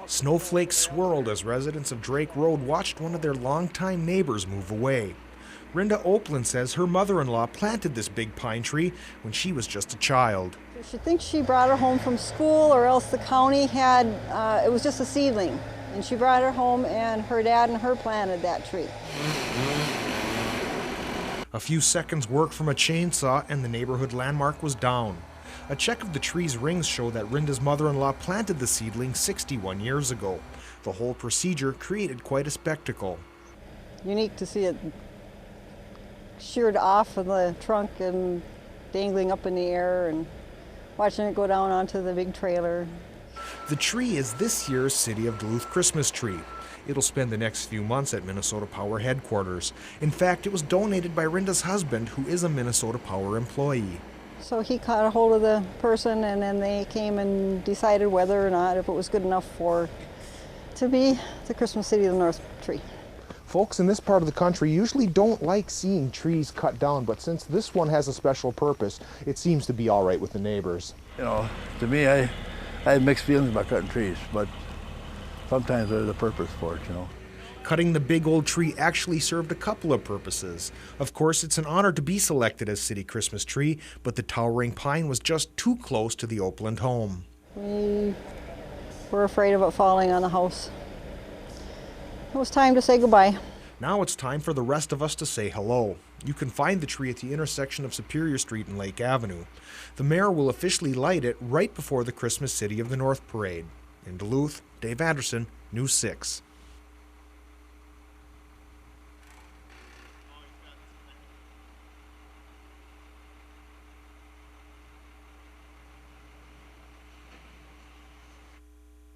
Snowflakes swirled as residents of Drake Road watched one of their longtime neighbors move away. Rinda Oakland says her mother-in-law planted this big pine tree when she was just a child. She thinks she brought her home from school, or else the county had, it was just a seedling. And she brought her home, and her dad and her planted that tree. A few seconds work from a chainsaw and the neighborhood landmark was down. A check of the tree's rings show that Rinda's mother-in-law planted the seedling 61 years ago. The whole procedure created quite a spectacle. Unique to see it sheared off of the trunk and dangling up in the air, and watching it go down onto the big trailer. The tree is this year's City of Duluth Christmas tree. It'll spend the next few months at Minnesota Power headquarters. In fact, it was donated by Rinda's husband, who is a Minnesota Power employee. So he caught a hold of the person, and then they came and decided whether or not if it was good enough to be the Christmas City of the North tree. Folks in this part of the country usually don't like seeing trees cut down, but since this one has a special purpose, it seems to be all right with the neighbors. You know, to me, I have mixed feelings about cutting trees, but sometimes there's a purpose for it, you know. Cutting the big old tree actually served a couple of purposes. Of course, it's an honor to be selected as City Christmas tree, but the towering pine was just too close to the Oakland home. We were afraid of it falling on the house. It was time to say goodbye. Now it's time for the rest of us to say hello. You can find the tree at the intersection of Superior Street and Lake Avenue. The mayor will officially light it right before the Christmas City of the North parade. In Duluth, Dave Anderson, News 6.